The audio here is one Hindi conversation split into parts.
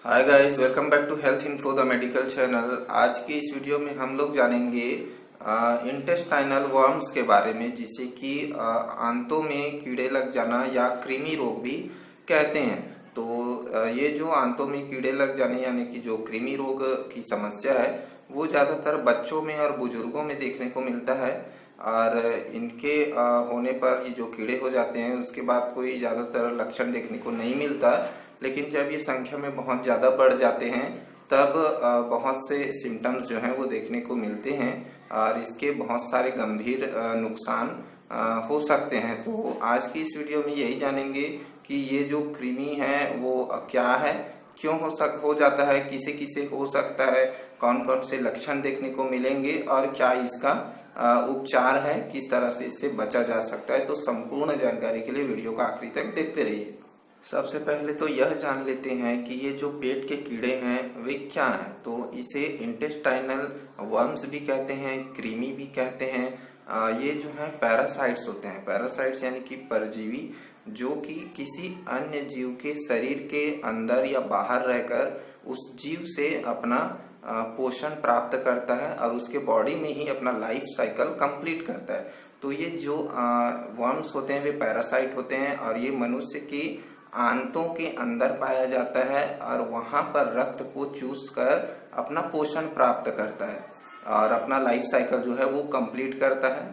Hi guys, welcome back to health info the medical channel. आज की इस वीडियो में हम लोग जानेंगे इंटेस्टाइनल वर्म्स के बारे में, जिसे कि आंतों में कीड़े लग जाना या कृमि रोग भी कहते हैं। तो ये जो आंतों में कीड़े लग जाने यानी कि जो कृमि रोग की समस्या है, वो ज्यादातर बच्चों में और बुजुर्गों में देखने को मिलता है। और इनके होने पर ये जो कीड़े हो जाते हैं, उसके बाद कोई ज्यादातर लक्षण देखने को नहीं मिलता। लेकिन जब ये संख्या में बहुत ज्यादा बढ़ जाते हैं, तब बहुत से सिम्टम्स जो हैं वो देखने को मिलते हैं और इसके बहुत सारे गंभीर नुकसान हो सकते हैं। तो आज की इस वीडियो में यही जानेंगे कि ये जो कृमि है वो क्या है, क्यों हो जाता है, किसे किसे हो सकता है, कौन कौन से लक्षण देखने को मिलेंगे और क्या इसका उपचार है, किस तरह से इससे बचा जा सकता है। तो संपूर्ण जानकारी के लिए वीडियो को आखिरी तक देखते रहिए। सबसे पहले तो यह जान लेते हैं कि ये जो पेट के कीड़े हैं वे क्या हैं। तो इसे इंटेस्टाइनल वर्म्स भी कहते हैं, कृमि भी कहते हैं। ये जो है पैरासाइट्स होते हैं। पैरासाइट्स यानी कि परजीवी, जो कि किसी अन्य जीव के शरीर के अंदर या बाहर रहकर उस जीव से अपना पोषण प्राप्त करता है और उसके बॉडी में ही अपना लाइफ साइकिल कंप्लीट करता है। तो ये जो वर्म्स होते हैं वे पैरासाइट होते हैं और ये मनुष्य की आंतों के अंदर पाया जाता है और वहां पर रक्त को चूस कर अपना पोषण प्राप्त करता है और अपना लाइफ साइकिल जो है वो कंप्लीट करता है।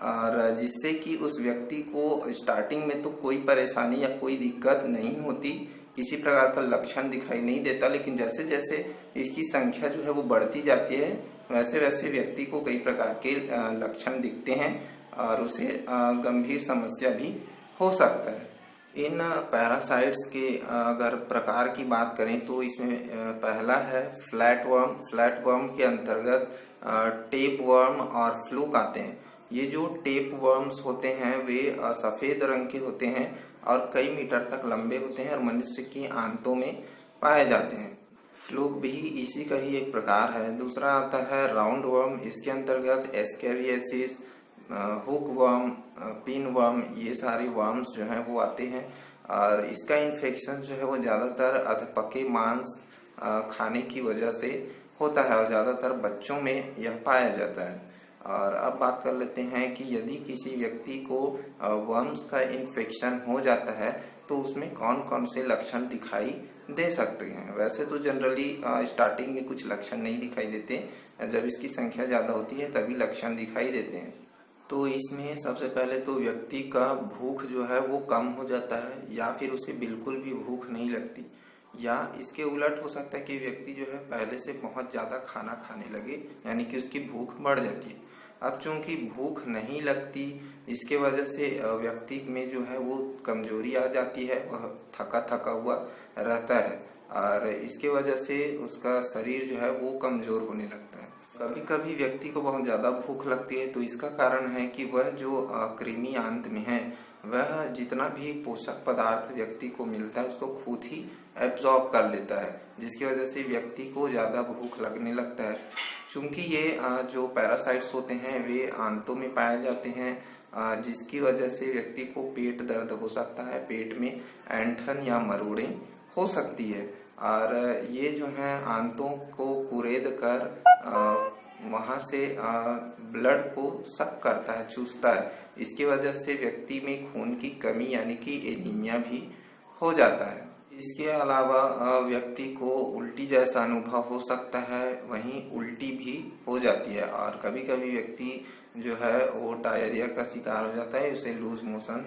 और जिससे कि उस व्यक्ति को स्टार्टिंग में तो कोई परेशानी या कोई दिक्कत नहीं होती, किसी प्रकार का लक्षण दिखाई नहीं देता। लेकिन जैसे जैसे इसकी संख्या जो है वो बढ़ती जाती है, वैसे वैसे व्यक्ति को कई प्रकार के लक्षण दिखते हैं और उसे गंभीर समस्या भी हो सकता है। इन पैरासाइट्स के अगर प्रकार की बात करें तो इसमें पहला है फ्लैट वर्म। फ्लैट वर्म के अंतर्गत टेप वर्म और फ्लूक आते हैं। ये जो टेप वर्म्स होते हैं वे सफेद रंग के होते हैं और कई मीटर तक लंबे होते हैं और मनुष्य की आंतों में पाए जाते हैं। फ्लूक भी इसी का ही एक प्रकार है। दूसरा आता है राउंड वर्म। इसके अंतर्गत ascariasis, hook worm, pin worm, ये सारे वर्म्स जो हैं वो आते हैं और इसका इन्फेक्शन जो है वो ज्यादातर अधपके मांस खाने की वजह से होता है और ज्यादातर बच्चों में यह पाया जाता है। और अब बात कर लेते हैं कि यदि किसी व्यक्ति को वर्म्स का इन्फेक्शन हो जाता है तो उसमें कौन कौन से लक्षण दिखाई दे सकते हैं। वैसे तो जनरली स्टार्टिंग में कुछ लक्षण नहीं दिखाई देते, जब इसकी संख्या ज्यादा होती है तभी लक्षण दिखाई देते हैं। तो इसमें सबसे पहले तो व्यक्ति का भूख जो है वो कम हो जाता है या फिर उसे बिल्कुल भी भूख नहीं लगती, या इसके उलट हो सकता है कि व्यक्ति जो है पहले से बहुत ज्यादा खाना खाने लगे, यानी कि उसकी भूख बढ़ जाती है। अब चूंकि भूख नहीं लगती, इसके वजह से व्यक्ति में जो है वो कमजोरी आ जाती है, वह थका थका हुआ रहता है और इसके वजह से उसका शरीर जो है वो कमजोर होने लगता है। कभी कभी व्यक्ति को बहुत ज्यादा भूख लगती है, तो इसका कारण है कि वह जो कृमि आंत में है वह जितना भी पोषक पदार्थ व्यक्ति को मिलता है उसको खुद ही एब्जॉर्ब कर लेता है, जिसकी वजह से व्यक्ति को ज्यादा भूख लगने लगता है। चूंकि ये जो पैरासाइट्स होते हैं वे आंतों में पाए जाते हैं, जिसकी वजह से व्यक्ति को पेट दर्द हो सकता है, पेट में ऐंठन या मरोड़े हो सकती है और ये जो है आंतों को कुरेद कर वहां से ब्लड को सक करता है, चूसता है। इसकी वजह से व्यक्ति में खून की कमी यानी कि एनीमिया भी हो जाता है। इसके अलावा व्यक्ति को उल्टी जैसा अनुभव हो सकता है, वहीं उल्टी भी हो जाती है और कभी कभी व्यक्ति जो है वो डायरिया का शिकार हो जाता है, उसे लूज मोशन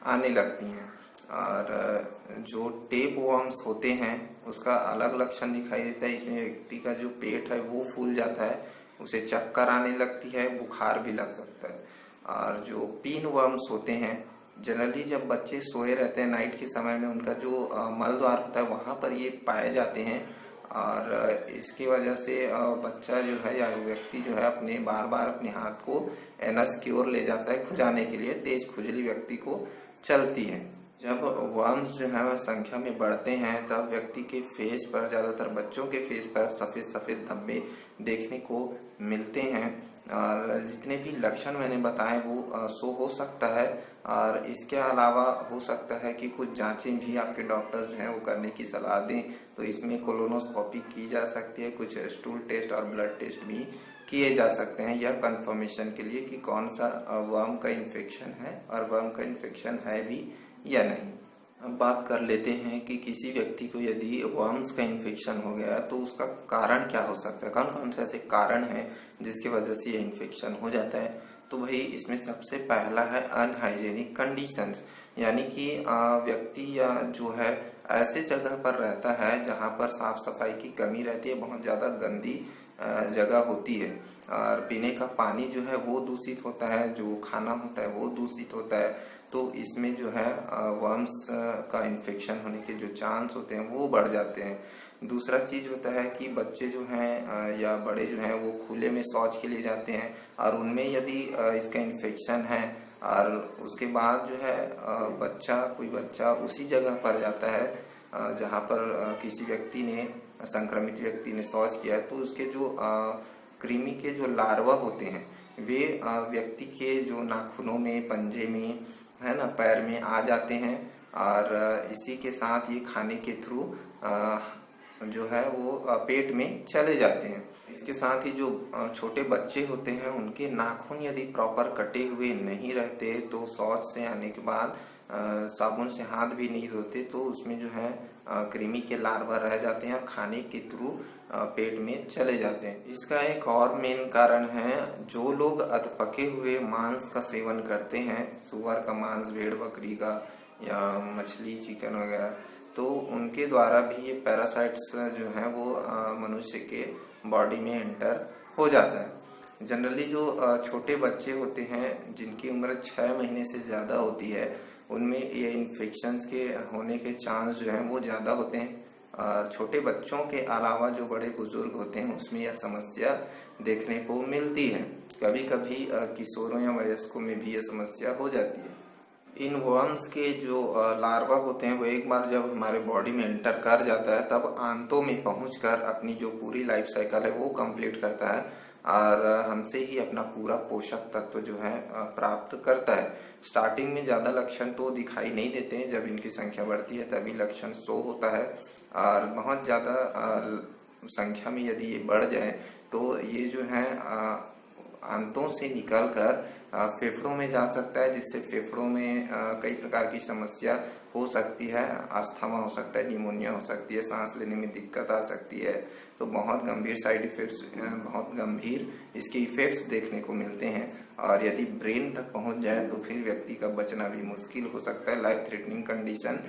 आने लगती हैं। और जो टेप वर्म्स होते हैं उसका अलग लक्षण दिखाई देता है। इसमें व्यक्ति का जो पेट है वो फूल जाता है, उसे चक्कर आने लगती है, बुखार भी लग सकता है। और जो पिन वर्म्स होते हैं, जनरली जब बच्चे सोए रहते हैं नाइट के समय में, उनका जो मल द्वार होता है वहां पर ये पाए जाते हैं और इसकी वजह से बच्चा जो है या व्यक्ति जो है अपने बार बार अपने हाथ को एनस की ओर ले जाता है खुजाने के लिए। तेज खुजली व्यक्ति को चलती है। जब वर्म्स जो है वह संख्या में बढ़ते हैं तब व्यक्ति के फेस पर, ज़्यादातर बच्चों के फेस पर सफ़ेद सफ़ेद धब्बे देखने को मिलते हैं। और जितने भी लक्षण मैंने बताए वो शो हो सकता है। और इसके अलावा हो सकता है कि कुछ जांचें भी आपके डॉक्टर जो हैं वो करने की सलाह दें। तो इसमें कोलोनोस्कोपी की जा सकती है, कुछ स्टूल टेस्ट और ब्लड टेस्ट भी किए जा सकते हैं यह कंफर्मेशन के लिए कि कौन सा वर्म का इन्फेक्शन है और वर्म का इन्फेक्शन है भी या नहीं। अब बात कर लेते हैं कि किसी व्यक्ति को यदि वर्म्स का इन्फेक्शन हो गया तो उसका कारण क्या हो सकता है, कौन कौन से ऐसे कारण हैं जिसकी वजह से ये इन्फेक्शन हो जाता है। तो भाई इसमें सबसे पहला है अनहाइजेनिक कंडीशंस, यानी कि व्यक्ति या जो है ऐसे जगह पर रहता है जहाँ पर साफ सफाई की कमी रहती है, बहुत ज़्यादा गंदी जगह होती है और पीने का पानी जो है वो दूषित होता है, जो खाना होता है वो दूषित होता है। तो इसमें जो है वर्म्स का इन्फेक्शन होने के जो चांस होते हैं वो बढ़ जाते हैं। दूसरा चीज होता है कि बच्चे जो हैं या बड़े जो हैं वो खुले में शौच के लिए जाते हैं और उनमें यदि इसका इन्फेक्शन है और उसके बाद जो है कोई बच्चा उसी जगह पर जाता है जहाँ पर किसी व्यक्ति ने, संक्रमित व्यक्ति ने शौच किया है, तो उसके जो कृमि के जो लार्वा होते हैं वे व्यक्ति के जो नाखूनों में, पंजे में, है ना, पैर में आ जाते हैं और इसी के साथ ये खाने के थ्रू जो है वो पेट में चले जाते हैं। इसके साथ ही जो छोटे बच्चे होते हैं उनके नाखून यदि प्रॉपर कटे हुए नहीं रहते तो शौच से आने के बाद साबुन से हाथ भी नहीं धोते तो उसमें जो है कृमि के लार्वा रह जाते हैं और खाने के थ्रू पेट में चले जाते हैं। इसका एक और मेन कारण है, जो लोग अधपके हुए मांस का सेवन करते हैं, सुअर का मांस, भेड़ बकरी का या मछली, चिकन वगैरह, तो उनके द्वारा भी ये पैरासाइट्स जो हैं वो मनुष्य के बॉडी में एंटर हो जाता है। जनरली जो छोटे बच्चे होते हैं जिनकी उम्र 6 महीने से ज़्यादा होती है उनमें ये इन्फेक्शंस के होने के चांस जो हैं वो ज़्यादा होते हैं। और छोटे बच्चों के अलावा जो बड़े बुजुर्ग होते हैं उसमें यह समस्या देखने को मिलती है। कभी कभी किशोरों या वयस्कों में भी यह समस्या हो जाती है। इन वर्म्स के जो लार्वा होते हैं वो एक बार जब हमारे बॉडी में एंटर कर जाता है तब आंतों में पहुंचकर अपनी जो पूरी लाइफ साइकिल है वो कंप्लीट करता है और हमसे ही अपना पूरा पोषक तत्व जो है प्राप्त करता है। स्टार्टिंग में ज्यादा लक्षण तो दिखाई नहीं देते हैं, जब इनकी संख्या बढ़ती है तभी लक्षण शो होता है और बहुत ज्यादा संख्या में यदि ये बढ़ जाए तो ये जो है आंतों से निकलकर फेफड़ों में जा सकता है, जिससे फेफड़ों में कई प्रकार की समस्या हो सकती है। अस्थमा हो सकता है, निमोनिया हो सकती है, सांस लेने में दिक्कत आ सकती है। तो बहुत गंभीर साइड इफेक्ट्स, बहुत गंभीर इसके इफेक्ट्स देखने को मिलते हैं और यदि ब्रेन तक पहुंच जाए तो फिर व्यक्ति का बचना भी मुश्किल हो सकता है, लाइफ थ्रेटनिंग कंडीशन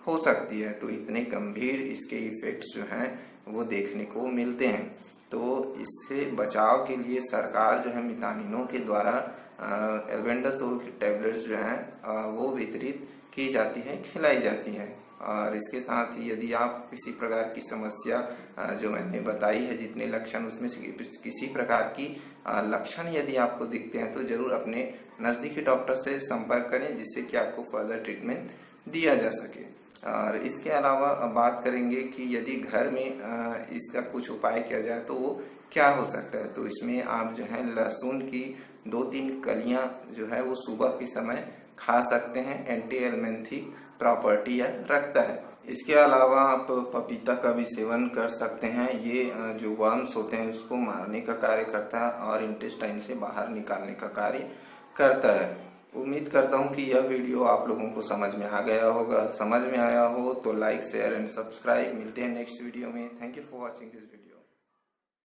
हो सकती है। तो इतने गंभीर इसके इफेक्ट्स जो हैं वो देखने को मिलते हैं। तो इससे बचाव के लिए सरकार जो है मितानिनों के द्वारा एल्बेंडाजोल की टैबलेट्स जो हैं वो वितरित की जाती है, खिलाई जाती है। और इसके साथ ही यदि आप किसी प्रकार की समस्या जो मैंने बताई है, जितने लक्षण उसमें से किसी प्रकार की लक्षण यदि आपको दिखते हैं तो जरूर अपने नजदीकी डॉक्टर से संपर्क करें, जिससे कि आपको फर्दर ट्रीटमेंट दिया जा सके। और इसके अलावा बात करेंगे कि यदि घर में इसका कुछ उपाय किया जाए तो वो क्या हो सकता है। तो इसमें आप जो है लहसुन की 2-3 कलियां जो है वो सुबह के समय खा सकते हैं, एंटी एलमेंथिक प्रॉपर्टी रखता है। इसके अलावा आप पपीता का भी सेवन कर सकते हैं। ये जो वर्म्स होते हैं उसको मारने का कार्य करता है और इंटेस्टाइन से बाहर निकालने का कार्य करता है। उम्मीद करता हूँ कि यह वीडियो आप लोगों को समझ में आ गया होगा। समझ में आया हो तो लाइक, शेयर एंड सब्सक्राइब। मिलते हैं नेक्स्ट वीडियो में। Thank you for watching this video.